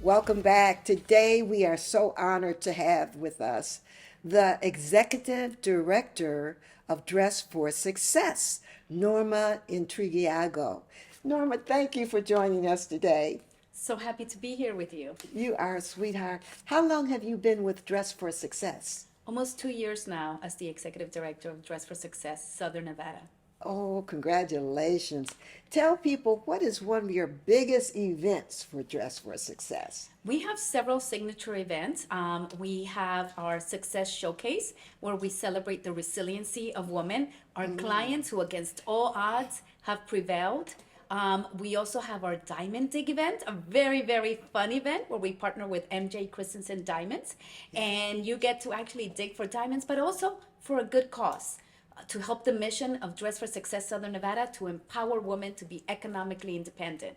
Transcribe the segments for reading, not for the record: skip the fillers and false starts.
Welcome back. Today we are so honored to have with us the Executive Director of Dress for Success, Norma Intriago. Norma, thank you for joining us today. So happy to be here with you. You are a sweetheart. How long have you been with Dress for Success? Almost 2 years now as the Executive Director of Dress for Success, Southern Nevada. Oh, congratulations. Tell people what is one of your biggest events for Dress for Success? We have several signature events. We have our Success Showcase, where we celebrate the resiliency of women, our clients who, against all odds, have prevailed. We also have our Diamond Dig event, a very, very fun event where we partner with MJ Christensen Diamonds. And you get to actually dig for diamonds, but also for a good cause. To help the mission of Dress for Success Southern Nevada to empower women to be economically independent.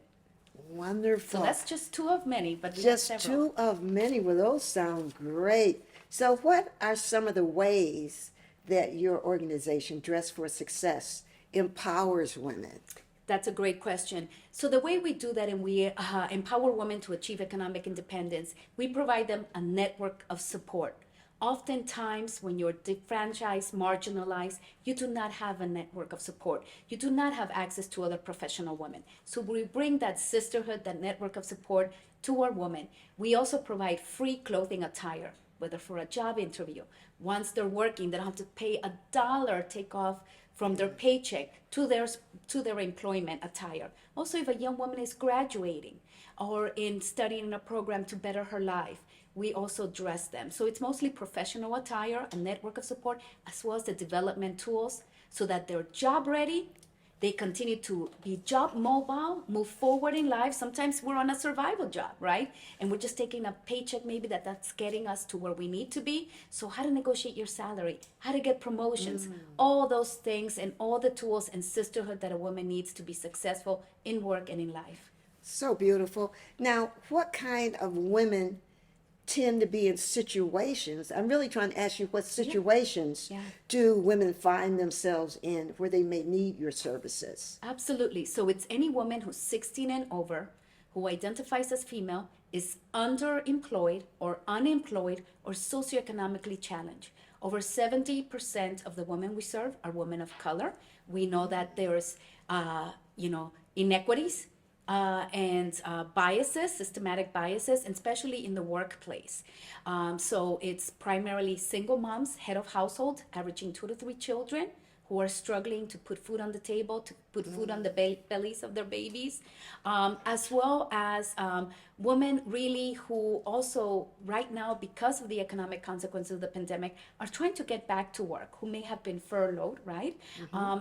So Wonderful. that's just two of many, but we have Just several. two of many. Well, those sound great. So, what are some of the ways that your organization, Dress for Success, empowers women? That's a great question. So the way we do that and we empower women to achieve economic independence, we provide them a network of support. Oftentimes, when you're defranchised, marginalized, you do not have a network of support. You do not have access to other professional women. So we bring that sisterhood, that network of support to our women. We also provide free clothing attire, whether for a job interview. Once they're working, they don't have to pay $1 take off from their paycheck to their employment attire. Also, if a young woman is graduating or in studying a program to better her life, we also dress them. So it's mostly professional attire, a network of support, as well as the development tools so that they're job ready. They continue to be job mobile, move forward in life. Sometimes we're on a survival job, right? And we're just taking a paycheck, maybe that's getting us to where we need to be. So how to negotiate your salary, how to get promotions, all those things and all the tools and sisterhood that a woman needs to be successful in work and in life. So beautiful. Now, what kind of women tend to be in situations? I'm really trying to ask you what situations Yeah. do women find themselves in where they may need your services? Absolutely. So it's any woman who's 16 and over who identifies as female, is underemployed or unemployed or socioeconomically challenged. Over 70% of the women we serve are women of color. We know that there's, inequities and biases, systematic biases, and especially in the workplace. So it's primarily single moms, head of household, averaging 2 to 3 children, who are struggling to put food on the table, to put food on the bellies of their babies, as well as women really who also right now, because of the economic consequences of the pandemic, are trying to get back to work, who may have been furloughed, right?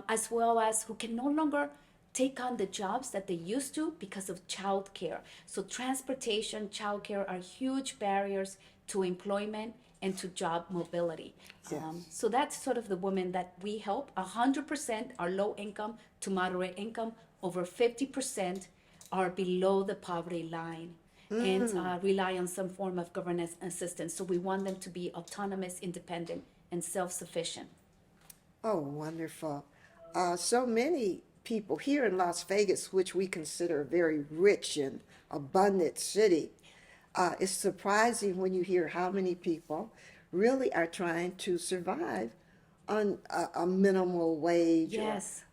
As well as who can no longer take on the jobs that they used to because of childcare. So transportation, childcare are huge barriers to employment and to job mobility. So that's sort of the women that we help. 100% are low income to moderate income. Over 50% are below the poverty line and rely on some form of governance assistance. So we want them to be autonomous, independent, and self-sufficient. Oh, wonderful. So many people here in Las Vegas, which we consider a very rich and abundant city, it's surprising when you hear how many people really are trying to survive on a minimal wage. Yes.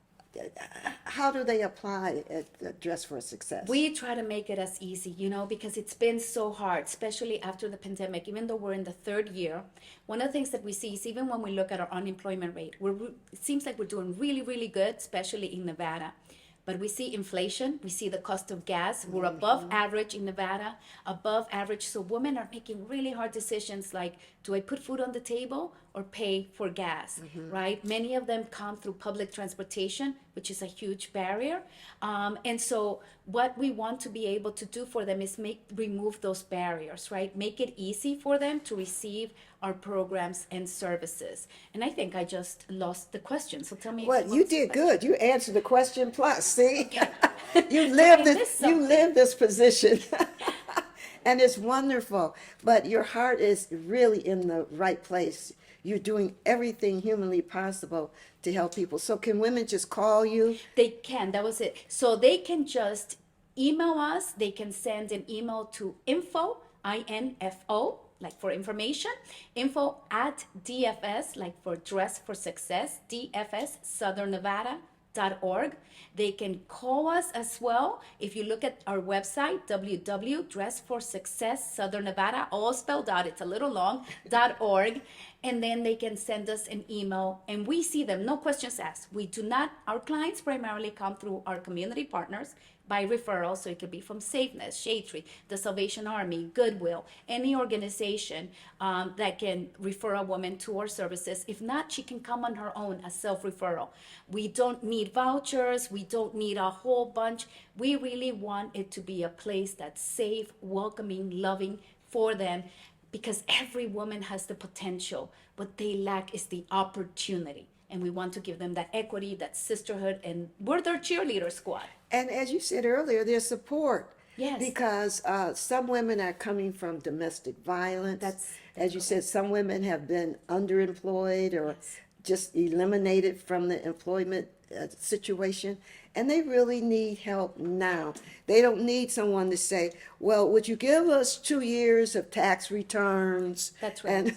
How do they apply at the Dress for Success? We try to make it as easy, because it's been so hard, especially after the pandemic, even though we're in the third year. One of the things that we see is even when we look at our unemployment rate, it seems like we're doing really, really good, especially in Nevada. But we see inflation, we see the cost of gas. We're above average in Nevada, above average. So women are making really hard decisions like, do I put food on the table or pay for gas, right? Many of them come through public transportation, which is a huge barrier. And so what we want to be able to do for them is remove those barriers, right? Make it easy for them to receive our programs and services. And I think I just lost the question. So tell me. Well, what you was the did question? good. You answered the question plus. See, you I lived missed this. You something. lived this position, and it's wonderful. But your heart is really in the right place. You're doing everything humanly possible to help people. So, can women just call you? They can. That was it. So they can just email us. They can send an email to info, info, like for information, info at DFS, like for Dress for Success, DFS, Southern Nevada.org. They can call us as well. If you look at our website, www.dressforsuccess, Southern Nevada, all spelled out, it's a little long, .org. And then they can send us an email and we see them, no questions asked. We do not, our clients primarily come through our community partners by referral. So it could be from Safeness, Shade Tree, the Salvation Army, Goodwill, any organization that can refer a woman to our services. If not, she can come on her own as self-referral. We don't need vouchers. We don't need a whole bunch. We really want it to be a place that's safe, welcoming, loving for them, because every woman has the potential. What they lack is the opportunity. And we want to give them that equity, that sisterhood, and we're their cheerleader squad. And as you said earlier, there's support. Yes. Because some women are coming from domestic violence. As you said, some women have been underemployed or just eliminated from the employment situation. And they really need help now. They don't need someone to say, well, would you give us 2 years of tax returns? That's right. And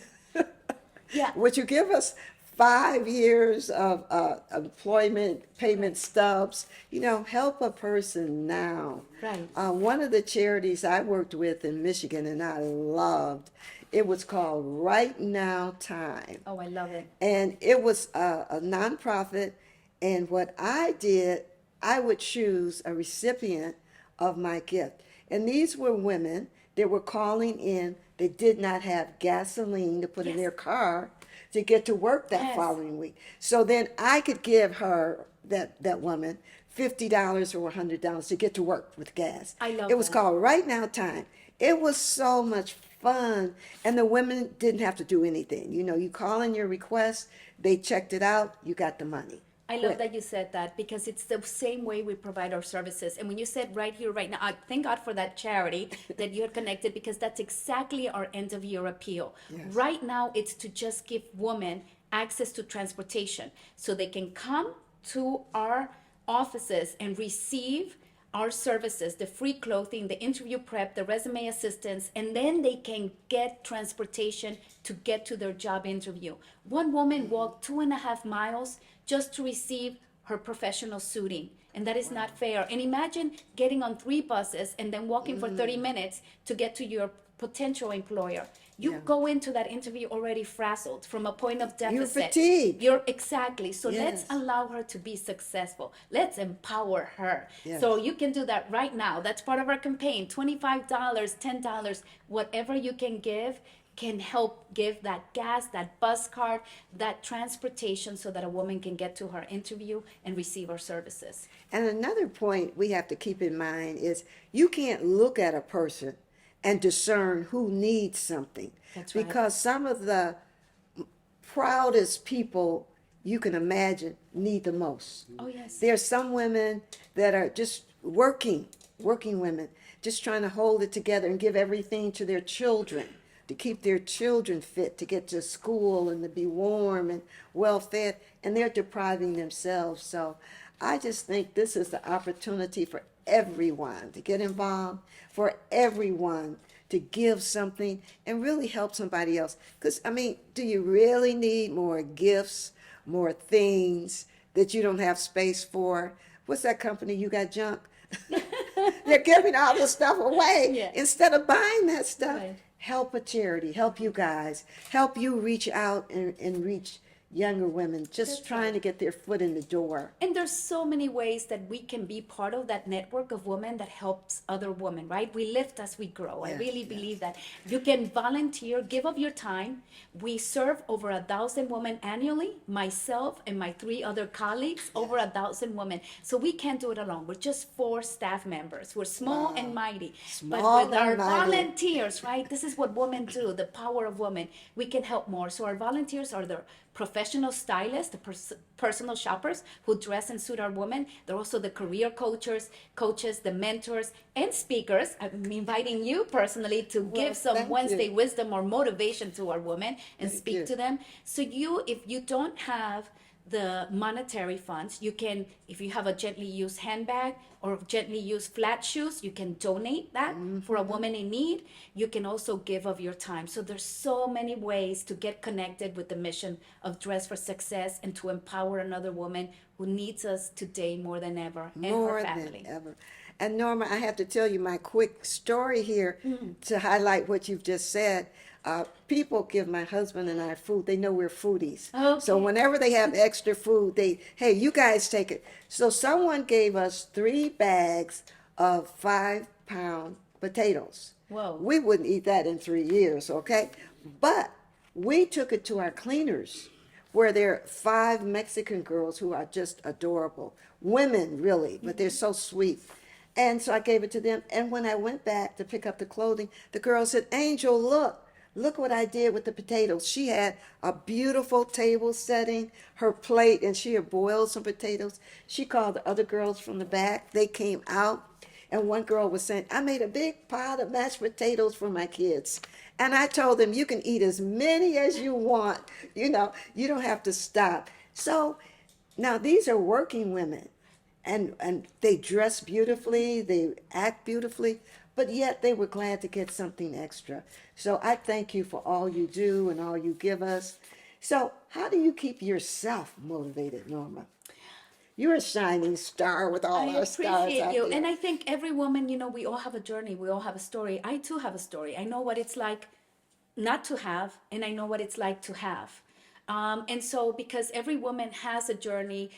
Yeah. would you give us 5 years of employment payment stubs? Help a person now. Right. One of the charities I worked with in Michigan and I loved, it was called Right Now Time. Oh, I love it. And it was a nonprofit. And what I did, I would choose a recipient of my gift. And these were women that were calling in. They did not have gasoline to put in their car to get to work that following week. So then I could give her, that woman, $50 or $100 to get to work with gas. I love it. Was that. called Right Now Time. It was so much fun. And the women didn't have to do anything. You call in your request, they checked it out, you got the money. I love that you said that, because it's the same way we provide our services. And when you said right here, right now, I thank God for that charity that you had connected, because that's exactly our end of year appeal. Yes. Right now, it's to just give women access to transportation so they can come to our offices and receive our services, the free clothing, the interview prep, the resume assistance, and then they can get transportation to get to their job interview. One woman walked 2.5 miles just to receive her professional suiting. And that is not fair. And imagine getting on 3 buses and then walking for 30 minutes to get to your potential employer. You go into that interview already frazzled from a point of deficit. You're fatigued. Exactly. So let's Yes. allow her to be successful. Let's empower her. Yes. So you can do that right now. That's part of our campaign. $25, $10, whatever you can give can help give that gas, that bus card, that transportation, so that a woman can get to her interview and receive our services. And another point we have to keep in mind is you can't look at a person and discern who needs something. That's right. Because some of the proudest people you can imagine need the most. Oh, yes. There's some women that are just working women, just trying to hold it together and give everything to their children, to keep their children fit, to get to school and to be warm and well fed, and they're depriving themselves. So I just think this is the opportunity for everyone to get involved, for everyone to give something and really help somebody else. Because, do you really need more gifts, more things that you don't have space for? What's that company? You Got Junk? They're giving all this stuff away. Yeah. Instead of buying that stuff. Right. Help a charity, help you guys, help you reach out and reach younger women just trying to get their foot in the door. And there's so many ways that we can be part of that network of women that helps other women, right? We lift as we grow. Yes, I really yes. believe that. You can volunteer, give of your time. We serve over 1,000 women annually, myself and my 3 other colleagues, over 1,000 women. So we can't do it alone. We're just 4 staff members. We're small and mighty. Small but with our and mighty. volunteers, right? This is what women do, the power of women. We can help more. So our volunteers are the professional stylists, the personal shoppers who dress and suit our women. They're also the career coaches, the mentors, and speakers. I'm inviting you personally to give some thank Wednesday you. wisdom or motivation to our women and Thank speak you. to them. So if you don't have the monetary funds. You can, if you have a gently used handbag or gently used flat shoes, you can donate that for a woman in need. You can also give of your time. So there's so many ways to get connected with the mission of Dress for Success and to empower another woman who needs us today more than ever, and her More family. than ever. And Norma, I have to tell you my quick story here to highlight what you've just said. People give my husband and I food. They know we're foodies. So Okay. whenever they have extra food, hey, you guys take it. So someone gave us 3 bags of 5-pound potatoes. Whoa. We wouldn't eat that in 3 years, okay? But we took it to our cleaners where there are 5 Mexican girls who are just adorable. Women, really, but they're so sweet. And so I gave it to them. And when I went back to pick up the clothing, the girl said, Angel, look what I did with the potatoes. She had a beautiful table setting, her plate, and she had boiled some potatoes. She called the other girls from the back. They came out. And one girl was saying, I made a big pot of mashed potatoes for my kids. And I told them, you can eat as many as you want. You don't have to stop. So now these are working women, and they dress beautifully, they act beautifully, but yet they were glad to get something extra. So I thank you for all you do and all you give us. So how do you keep yourself motivated, Norma? You're a shining star with all I our stars appreciate out you. there. And I think every woman, we all have a journey. We all have a story. I too have a story. I know what it's like not to have, and I know what it's like to have. And so, because every woman has a journey,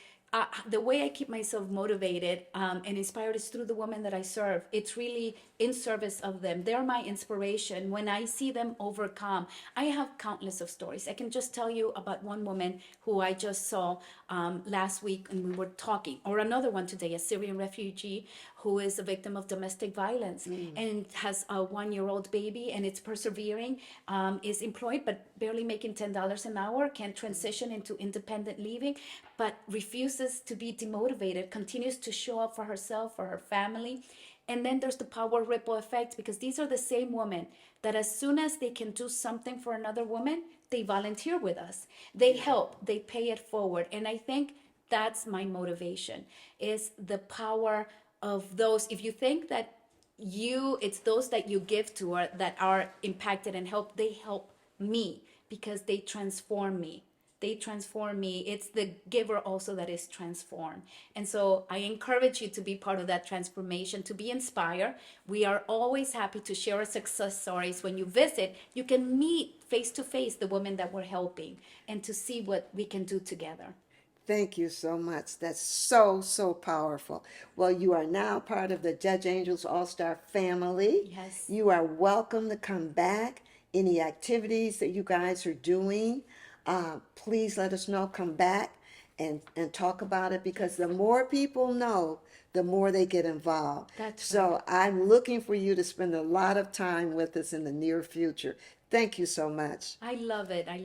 the way I keep myself motivated and inspired is through the women that I serve. It's really in service of them. They're my inspiration. When I see them overcome, I have countless of stories. I can just tell you about one woman who I just saw last week, and we were talking, or another one today, a Syrian refugee who is a victim of domestic violence and has a 1-year-old baby, and it's persevering, is employed but barely making $10 an hour, can transition into independent living, but refuses to be demotivated, continues to show up for herself, for her family. And then there's the power ripple effect, because these are the same women that as soon as they can do something for another woman, they volunteer with us. They help, they pay it forward. And I think that's my motivation, is the power of those. If you think that it's those that you give to or that are impacted and help, they help me because they transform me. It's the giver also that is transformed. And so I encourage you to be part of that transformation, to be inspired. We are always happy to share our success stories. When you visit, you can meet face to face the women that we're helping and to see what we can do together. Thank you so much. That's so, so powerful. Well, you are now part of the Judge Angels All Star family. Yes. You are welcome to come back. Any activities that you guys are doing, please let us know. Come back and talk about it, because the more people know, the more they get involved. That's so I'm looking for you to spend a lot of time with us in the near future. Thank you so much. I love it. I love